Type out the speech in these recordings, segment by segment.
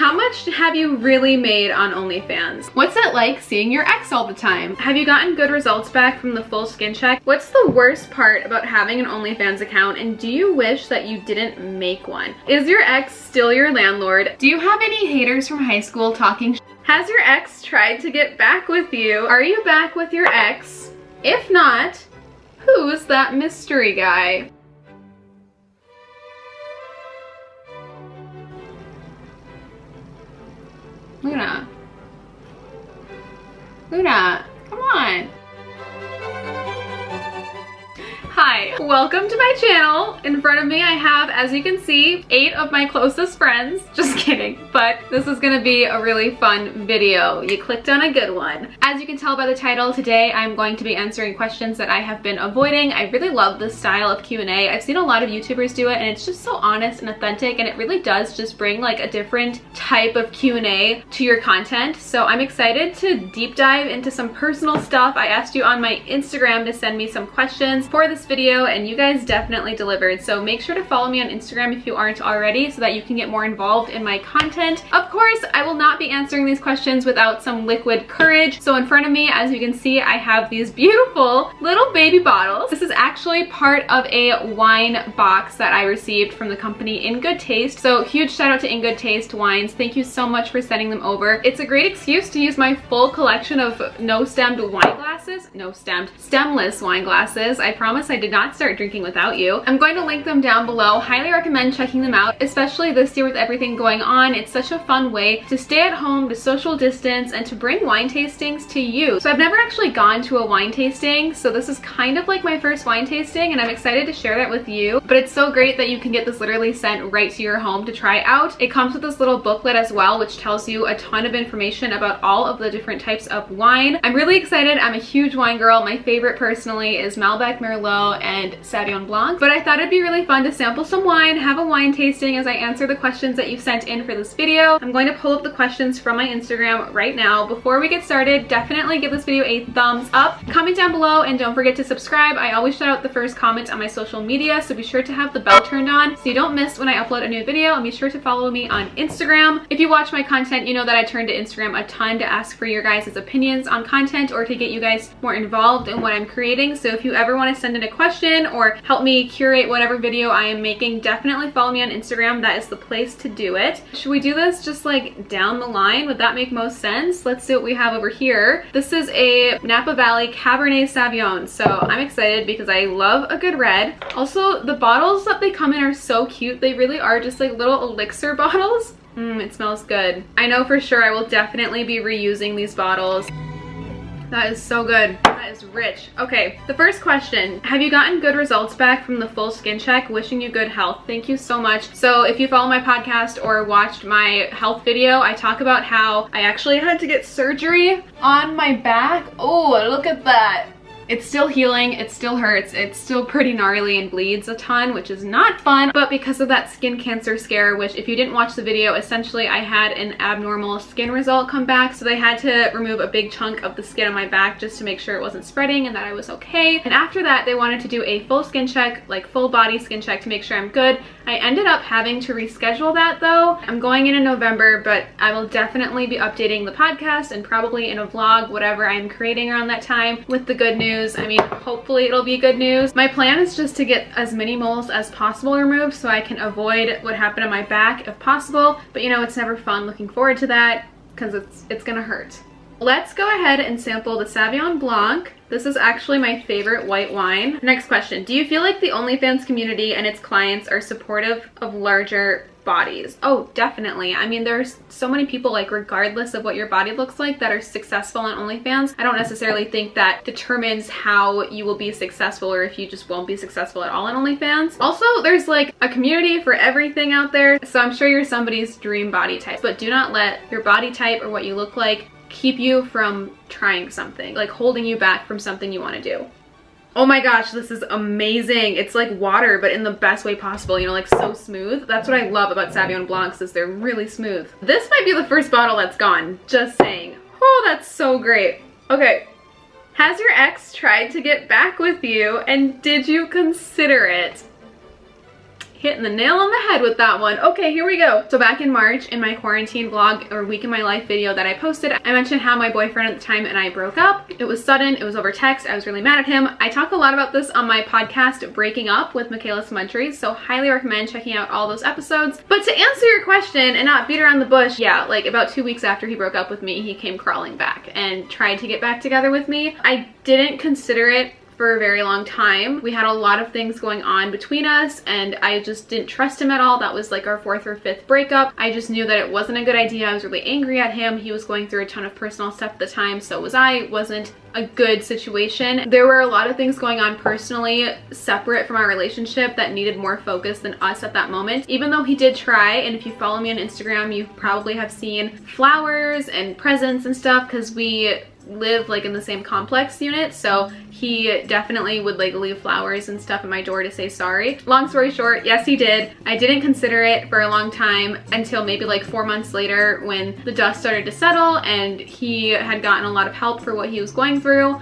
How much have you really made on OnlyFans? What's it like seeing your ex all the time? Have you gotten good results back from the full skin check? What's the worst part about having an OnlyFans account, and do you wish that you didn't make one? Is your ex still your landlord? Do you have any haters from high school talking Has your ex tried to get back with you? Are you back with your ex? If not, who's that mystery guy? Luna, come on. Hi, welcome to my channel. In front of me I have, as you can see, 8 of my closest friends. Just kidding, but this is gonna be a really fun video. You clicked on a good one. As you can tell by the title, today I'm going to be answering questions that I have been avoiding. I really love this style of Q&A. I've seen a lot of YouTubers do it and it's just so honest and authentic, and it really does just bring like a different type of Q&A to your content. So I'm excited to deep dive into some personal stuff. I asked you on my Instagram to send me some questions for this video and you guys definitely delivered. So make sure to follow me on Instagram if you aren't already so that you can get more involved in my content. Of course, I will not be answering these questions without some liquid courage. So in front of me, as you can see, I have these beautiful little baby bottles. This is actually part of a wine box that I received from the company In Good Taste. So huge shout out to In Good Taste Wines. Thank you so much for sending them over. It's a great excuse to use my full collection of no-stemmed wine glasses. No-stemmed, stemless wine glasses. I promise I did not start drinking without you. I'm going to link them down below. Highly recommend checking them out, especially this year with everything going on. It's such a fun way to stay at home, to social distance, and to bring wine tastings to you. So I've never actually gone to a wine tasting, so this is kind of like my first wine tasting, and I'm excited to share that with you. But it's so great that you can get this literally sent right to your home to try out. It comes with this little booklet as well, which tells you a ton of information about all of the different types of wine. I'm really excited. I'm a huge wine girl. My favorite personally is Malbec, Merlot, and Sauvignon Blanc, but I thought it'd be really fun to sample some wine, have a wine tasting as I answer the questions that you sent in for this video. I'm going to pull up the questions from my Instagram right now. Before we get started, definitely give this video a thumbs up, comment down below, and don't forget to subscribe. I always shout out the first comment on my social media, so be sure to have the bell turned on so you don't miss when I upload a new video, and be sure to follow me on Instagram. If you watch my content, you know that I turn to Instagram a ton to ask for your guys' opinions on content or to get you guys more involved in what I'm creating. So if you ever want to send in a question or help me curate whatever video I am making, definitely follow me on Instagram. That is the place to do it. Should we do this just like down the line? Would that make most sense? Let's see what we have over here. This is a Napa Valley Cabernet Sauvignon, so I'm excited because I love a good red. Also, the bottles that they come in are so cute. They really are just like little elixir bottles. It smells good. I know for sure I will definitely be reusing these bottles. That is so good. That is rich. Okay, the first question. Have you gotten good results back from the full skin check? Wishing you good health. Thank you so much. So if you follow my podcast or watched my health video, I talk about how I actually had to get surgery on my back. Oh, look at that. It's still healing, it still hurts, it's still pretty gnarly and bleeds a ton, which is not fun, but because of that skin cancer scare, which if you didn't watch the video, essentially I had an abnormal skin result come back, so they had to remove a big chunk of the skin on my back just to make sure it wasn't spreading and that I was okay. And after that, they wanted to do a full skin check, like full body skin check to make sure I'm good. I ended up having to reschedule that though. I'm going in November, but I will definitely be updating the podcast and probably in a vlog, whatever I'm creating around that time with the good news. I mean, hopefully it'll be good news. My plan is just to get as many moles as possible removed so I can avoid what happened on my back if possible. But you know, it's never fun looking forward to that because it's gonna hurt. Let's go ahead and sample the Sauvignon Blanc. This is actually my favorite white wine. Next question. Do you feel like the OnlyFans community and its clients are supportive of larger bodies? Oh, definitely. I mean, there's so many people, like regardless of what your body looks like, that are successful on OnlyFans. I don't necessarily think that determines how you will be successful or if you just won't be successful at all on OnlyFans. Also, there's like a community for everything out there. So I'm sure you're somebody's dream body type, but do not let your body type or what you look like keep you from trying something, like holding you back from something you want to do. Oh my gosh, this is amazing. It's like water, but in the best way possible, you know, like so smooth. That's what I love about Sauvignon Blancs, is they're really smooth. This might be the first bottle that's gone, just saying. Oh, that's so great. Okay, has your ex tried to get back with you, and did you consider it? hitting the nail on the head with that one. Okay, here we go. So back in March, in my quarantine vlog or week in my life video that I posted, I mentioned how my boyfriend at the time and I broke up. It was sudden, it was over text, I was really mad at him. I talk a lot about this on my podcast, Breaking Up with Makayla Samountry, so highly recommend checking out all those episodes. But to answer your question and not beat around the bush, yeah, like about 2 weeks after he broke up with me, he came crawling back and tried to get back together with me. I didn't consider it for a very long time. We had a lot of things going on between us and I just didn't trust him at all. That was like our 4th or 5th breakup. I just knew that it wasn't a good idea. I was really angry at him. He was going through a ton of personal stuff at the time, so was I. It wasn't a good situation. There were a lot of things going on personally separate from our relationship that needed more focus than us at that moment. Even though he did try, and if you follow me on Instagram, you probably have seen flowers and presents and stuff because we live like in the same complex unit, so he definitely would like leave flowers and stuff at my door to say sorry. Long story short, yes, he did. I didn't consider it for a long time until maybe like 4 months later when the dust started to settle and he had gotten a lot of help for what he was going through.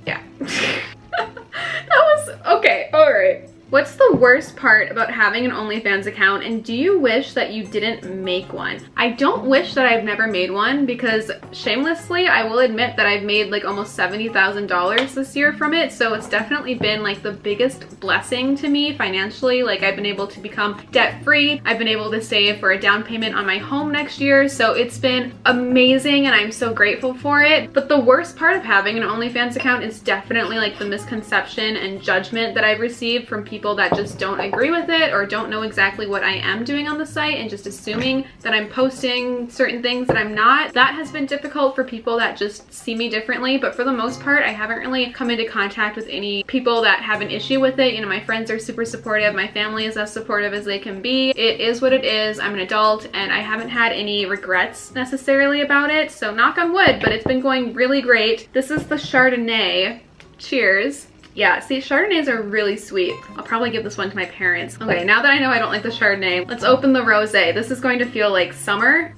Yeah. That was okay. All right. What's the worst part about having an OnlyFans account, and do you wish that you didn't make one? I don't wish that I've never made one because shamelessly, I will admit that I've made like almost $70,000 this year from it. So it's definitely been like the biggest blessing to me financially. Like I've been able to become debt free. I've been able to save for a down payment on my home next year. So it's been amazing and I'm so grateful for it. But the worst part of having an OnlyFans account is definitely like the misconception and judgment that I've received from people that just don't agree with it or don't know exactly what I am doing on the site and just assuming that I'm posting certain things that I'm not. That has been difficult for people that just see me differently, but for the most part, I haven't really come into contact with any people that have an issue with it. You know, my friends are super supportive. My family is as supportive as they can be. It is what it is. I'm an adult and I haven't had any regrets necessarily about it. So knock on wood, but it's been going really great. This is the Chardonnay. Cheers. Yeah, see, Chardonnays are really sweet. I'll probably give this one to my parents. Okay, now that I know I don't like the Chardonnay, let's open the rosé. This is going to feel like summer.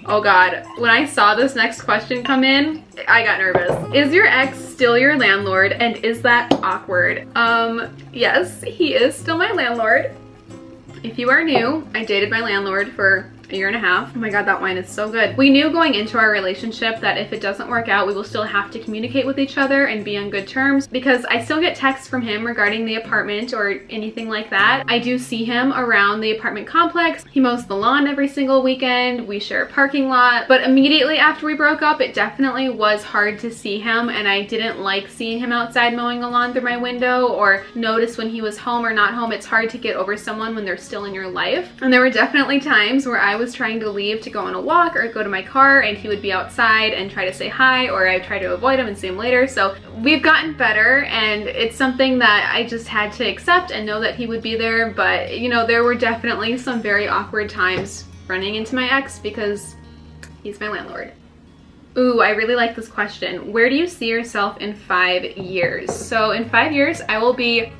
Oh God, when I saw this next question come in, I got nervous. Is your ex still your landlord, and is that awkward? Yes, he is still my landlord. If you are new, I dated my landlord for a year and a half. Oh my God, that wine is so good. We knew going into our relationship that if it doesn't work out, we will still have to communicate with each other and be on good terms, because I still get texts from him regarding the apartment or anything like that. I do see him around the apartment complex. He mows the lawn every single weekend. We share a parking lot. But immediately after we broke up, it definitely was hard to see him, and I didn't like seeing him outside mowing the lawn through my window or notice when he was home or not home. It's hard to get over someone when they're still in your life. And there were definitely times where I was trying to leave to go on a walk or go to my car and he would be outside and try to say hi, or I try to avoid him and see him later. So we've gotten better and it's something that I just had to accept and know that he would be there. But you know, there were definitely some very awkward times running into my ex because he's my landlord. Ooh, I really like this question. Where do you see yourself in 5 years? So in 5 years, I will be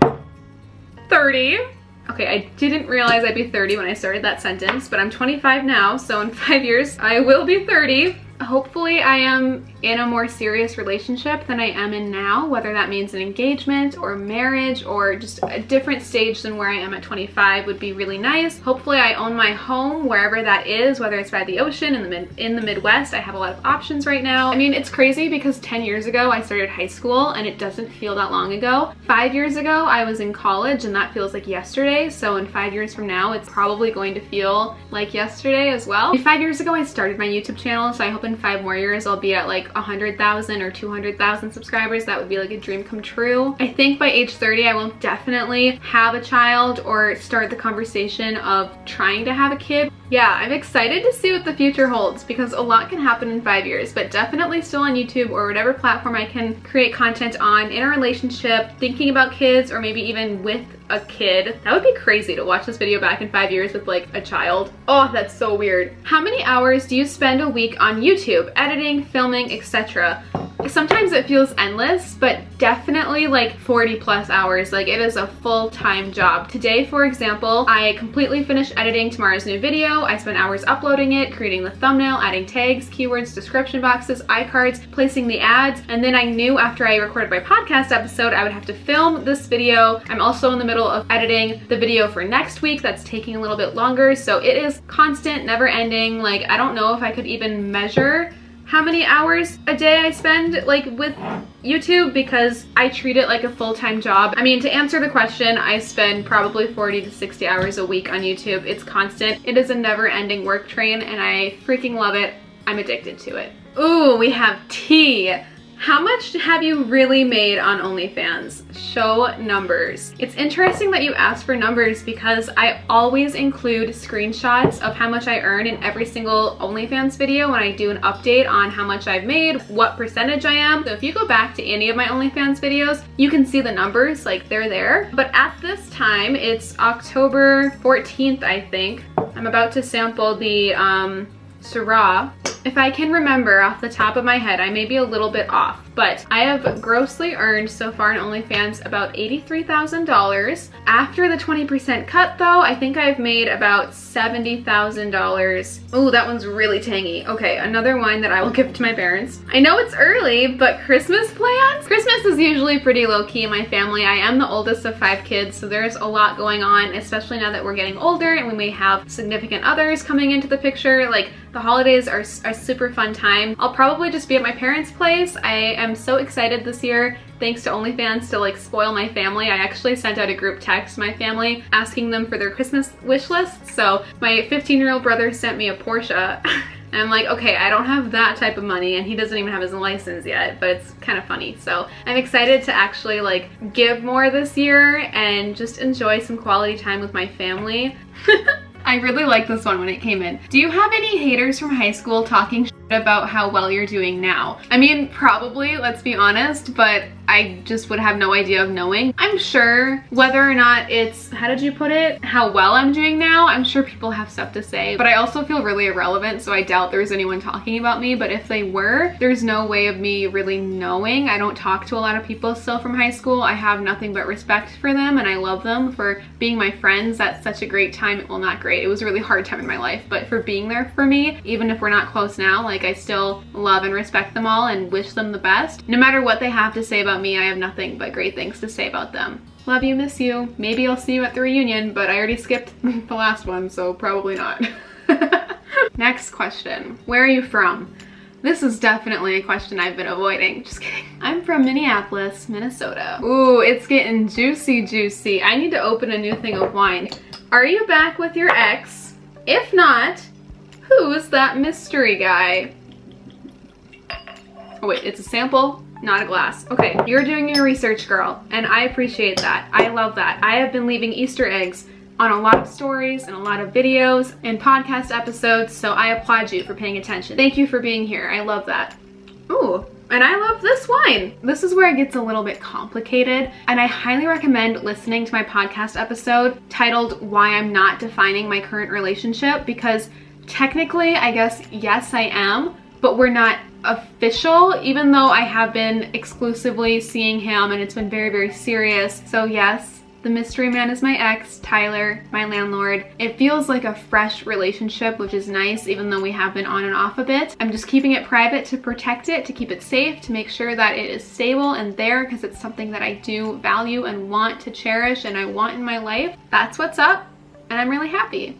30. Okay, I didn't realize I'd be 30 when I started that sentence, but I'm 25 now, so in 5 years, I will be 30. Hopefully I am in a more serious relationship than I am in now, whether that means an engagement or marriage or just a different stage than where I am at 25 would be really nice. Hopefully I own my home wherever that is, whether it's by the ocean, in the Midwest. I have a lot of options right now. I mean, it's crazy because 10 years ago I started high school and it doesn't feel that long ago. 5 years ago I was in college and that feels like yesterday. So in 5 years from now, it's probably going to feel like yesterday as well. 5 years ago I started my YouTube channel, so I hope in 5 more years I'll be at like 100,000 or 200,000 subscribers. That would be like a dream come true. I think by age 30 I will definitely have a child or start the conversation of trying to have a kid. Yeah, I'm excited to see what the future holds because a lot can happen in 5 years, but definitely still on YouTube or whatever platform I can create content on, in a relationship, thinking about kids, or maybe even with a kid. That would be crazy to watch this video back in 5 years with like a child. Oh, that's so weird. How many hours do you spend a week on YouTube, editing, filming, etc.? Sometimes it feels endless, but definitely like 40 plus hours. Like it is a full-time job. Today, for example, I completely finished editing tomorrow's new video. I spent hours uploading it, creating the thumbnail, adding tags, keywords, description boxes, iCards, placing the ads, and then I knew after I recorded my podcast episode, I would have to film this video. I'm also in the middle of editing the video for next week. That's taking a little bit longer, so it is constant, never ending. Like I don't know if I could even measure how many hours a day I spend like with YouTube, because I treat it like a full-time job. I mean, to answer the question, I spend probably 40 to 60 hours a week on YouTube. It's constant. It is a never-ending work train and I freaking love it. I'm addicted to it. Ooh, we have tea. How much have you really made on OnlyFans? Show numbers. It's interesting that you asked for numbers because I always include screenshots of how much I earn in every single OnlyFans video when I do an update on how much I've made, what percentage I am. So if you go back to any of my OnlyFans videos, you can see the numbers, like they're there. But at this time, it's October 14th, I think. I'm about to sample the Syrah. If I can remember off the top of my head, I may be a little bit off, but I have grossly earned so far in OnlyFans about $83,000. After the 20% cut though, I think I've made about $70,000. Ooh, that one's really tangy. Okay, another wine that I will give to my parents. I know it's early, but Christmas plans? Christmas is usually pretty low-key in my family. I am the oldest of 5 kids, so there's a lot going on, especially now that we're getting older and we may have significant others coming into the picture. Like, the holidays are a super fun time. I'll probably just be at my parents' place. I am so excited this year, thanks to OnlyFans, to like spoil my family. I actually sent out a group text to my family asking them for their Christmas wish list. So my 15-year-old brother sent me a Porsche. And I'm like, okay, I don't have that type of money, and he doesn't even have his license yet, but it's kind of funny. So I'm excited to actually like give more this year and just enjoy some quality time with my family. I really liked this one when it came in. Do you have any haters from high school talking shit about how well you're doing now? I mean, probably, let's be honest, but I just would have no idea of knowing. I'm sure whether or not it's, how did you put it, how well I'm doing now, I'm sure people have stuff to say, but I also feel really irrelevant, so I doubt there's anyone talking about me. But if they were, there's no way of me really knowing. I don't talk to a lot of people still from high school. I have nothing but respect for them, and I love them for being my friends at such a great time. Well, not great, it was a really hard time in my life, but for being there for me, even if we're not close now, like I still love and respect them all and wish them the best. No matter what they have to say about me, I have nothing but great things to say about them. Love you, miss you. Maybe I'll see you at the reunion, but I already skipped the last one, so probably not. Next question. Where are you from? This is definitely a question I've been avoiding. Just kidding. I'm from Minneapolis, Minnesota. Ooh, it's getting juicy, juicy. I need to open a new thing of wine. Are you back with your ex? If not, who's that mystery guy? Oh wait, it's a sample, not a glass. Okay, you're doing your research, girl, and I appreciate that. I love that. I have been leaving Easter eggs on a lot of stories and a lot of videos and podcast episodes, so I applaud you for paying attention. Thank you for being here. I love that. Ooh, and I love this wine. This is where it gets a little bit complicated, and I highly recommend listening to my podcast episode titled Why I'm Not Defining My Current Relationship, because technically, I guess, yes, I am, but we're not official, even though I have been exclusively seeing him and it's been very, very serious. So yes, the mystery man is my ex, Tyler, my landlord. It feels like a fresh relationship, which is nice, even though we have been on and off a bit. I'm just keeping it private to protect it, to keep it safe, to make sure that it is stable and there, because it's something that I do value and want to cherish and I want in my life. That's what's up, and I'm really happy.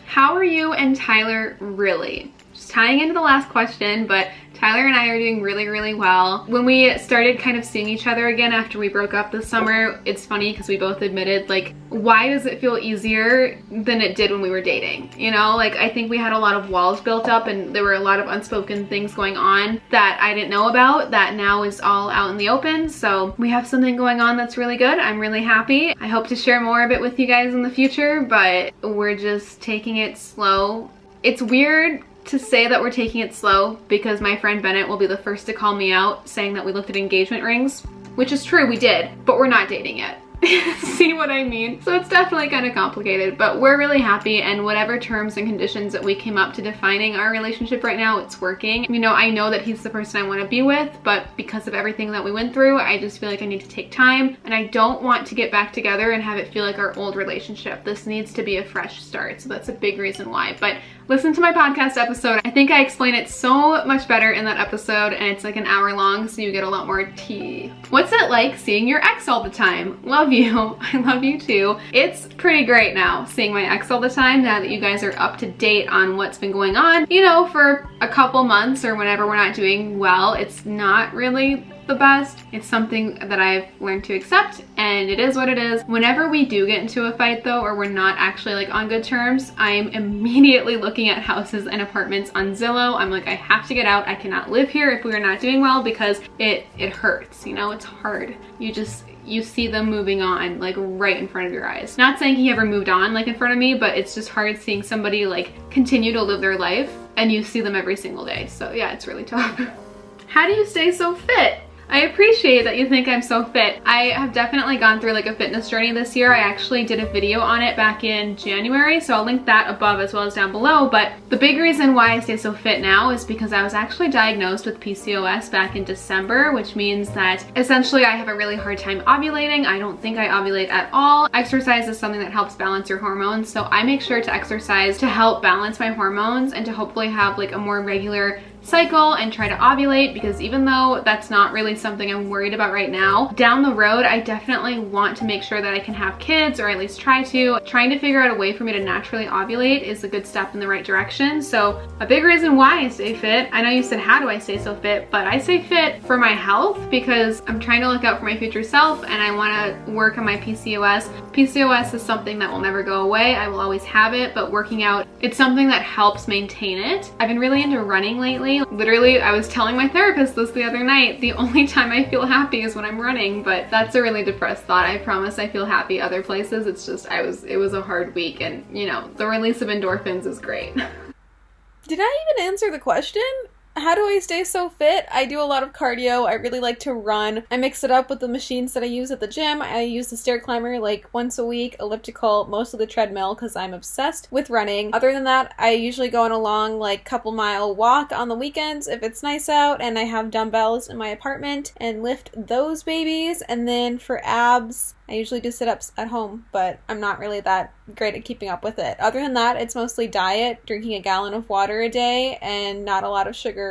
How are you and Tyler really? Just tying into the last question, but Tyler and I are doing really, really well. When we started kind of seeing each other again after we broke up this summer, it's funny because we both admitted, like, why does it feel easier than it did when we were dating? You know, like, I think we had a lot of walls built up and there were a lot of unspoken things going on that I didn't know about that now is all out in the open. So we have something going on that's really good. I'm really happy. I hope to share more of it with you guys in the future, but we're just taking it slow. It's weird to say that we're taking it slow because my friend Bennett will be the first to call me out saying that we looked at engagement rings, which is true, we did, but we're not dating yet. See what I mean? So it's definitely kind of complicated, but we're really happy, and whatever terms and conditions that we came up to defining our relationship right now, it's working. You know, I know that he's the person I want to be with, but because of everything that we went through, I just feel like I need to take time, and I don't want to get back together and have it feel like our old relationship. This needs to be a fresh start, so that's a big reason why. But listen to my podcast episode. I think I explain it so much better in that episode, and it's like an hour long, so you get a lot more tea. What's it like seeing your ex all the time? Love you. I love you too. It's pretty great now seeing my ex all the time, now that you guys are up to date on what's been going on. You know, for a couple months or whenever we're not doing well, it's not really the best. It's something that I've learned to accept, and it is what it is. Whenever we do get into a fight though, or we're not actually like on good terms, I'm immediately looking at houses and apartments on Zillow. I'm like, I have to get out. I cannot live here if we're not doing well, because it hurts, you know, it's hard. You see them moving on like right in front of your eyes. Not saying he ever moved on like in front of me, but it's just hard seeing somebody like continue to live their life and you see them every single day. So yeah, it's really tough. How do you stay so fit? I appreciate that you think I'm so fit. I have definitely gone through like a fitness journey this year. I actually did a video on it back in January, so I'll link that above as well as down below. But the big reason why I stay so fit now is because I was actually diagnosed with PCOS back in December, which means that essentially I have a really hard time ovulating. I don't think I ovulate at all. Exercise is something that helps balance your hormones, so I make sure to exercise to help balance my hormones and to hopefully have like a more regular cycle and try to ovulate, because even though that's not really something I'm worried about right now, down the road I definitely want to make sure that I can have kids, or at least try to. Trying to figure out a way for me to naturally ovulate is a good step in the right direction. So a big reason why I stay fit. I know you said how do I stay so fit, but I stay fit for my health because I'm trying to look out for my future self, and I want to work on my PCOS. PCOS is something that will never go away. I will always have it, but working out, it's something that helps maintain it. I've been really into running lately. Literally, I was telling my therapist this the other night, the only time I feel happy is when I'm running, but that's a really depressed thought. I promise I feel happy other places. It's just, it was a hard week, and you know, the release of endorphins is great. Did I even answer the question? How do I stay so fit? I do a lot of cardio. I really like to run. I mix it up with the machines that I use at the gym. I use the stair climber like once a week, elliptical, most of the treadmill because I'm obsessed with running. Other than that, I usually go on a long like couple mile walk on the weekends if it's nice out, and I have dumbbells in my apartment and lift those babies. And then for abs, I usually do sit-ups at home, but I'm not really that great at keeping up with it. Other than that, it's mostly diet, drinking a gallon of water a day, and not a lot of sugar.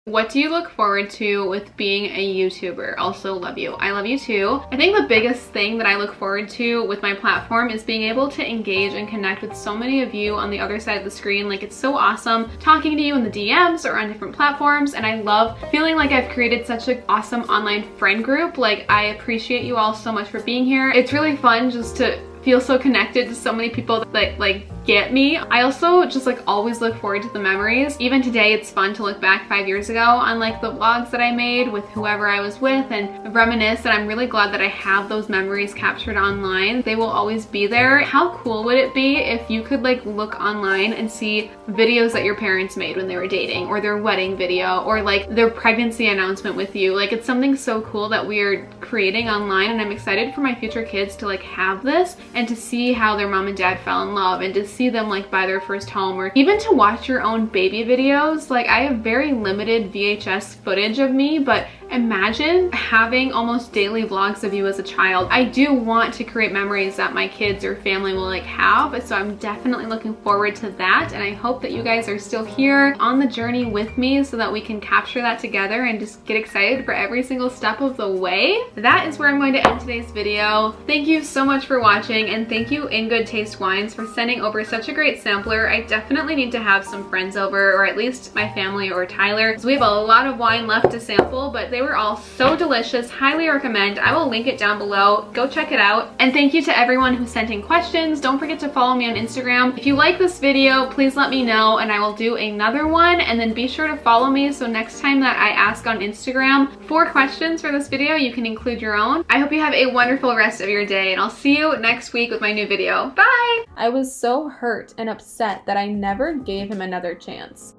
What do you look forward to with being a YouTuber? Also love you. I love you too. I think the biggest thing that I look forward to with my platform is being able to engage and connect with so many of you on the other side of the screen. Like, it's so awesome talking to you in the DMs or on different platforms, and I love feeling like I've created such an awesome online friend group. Like, I appreciate you all so much for being here. It's really fun just to feel so connected to so many people that like get me. I also just like always look forward to the memories. Even today, it's fun to look back 5 years ago on like the vlogs that I made with whoever I was with and reminisce, and I'm really glad that I have those memories captured online. They will always be there. How cool would it be if you could like look online and see videos that your parents made when they were dating, or their wedding video, or like their pregnancy announcement with you? Like, it's something so cool that we are creating online, and I'm excited for my future kids to like have this and to see how their mom and dad fell in love, and to see them like buy their first home, or even to watch your own baby videos. Like, I have very limited VHS footage of me, but imagine having almost daily vlogs of you as a child. I do want to create memories that my kids or family will like have, so I'm definitely looking forward to that, and I hope that you guys are still here on the journey with me so that we can capture that together and just get excited for every single step of the way. That is where I'm going to end today's video. Thank you so much for watching, and thank you In Good Taste Wines for sending over such a great sampler. I definitely need to have some friends over, or at least my family or Tyler, because we have a lot of wine left to sample, but they were all so delicious. Highly recommend. I will link it down below. Go check it out. And thank you to everyone who sent in questions. Don't forget to follow me on Instagram. If you like this video, please let me know and I will do another one. And then be sure to follow me so next time that I ask on Instagram 4 questions for this video, you can include your own. I hope you have a wonderful rest of your day, and I'll see you next week with my new video. Bye! I was so hurt and upset that I never gave him another chance.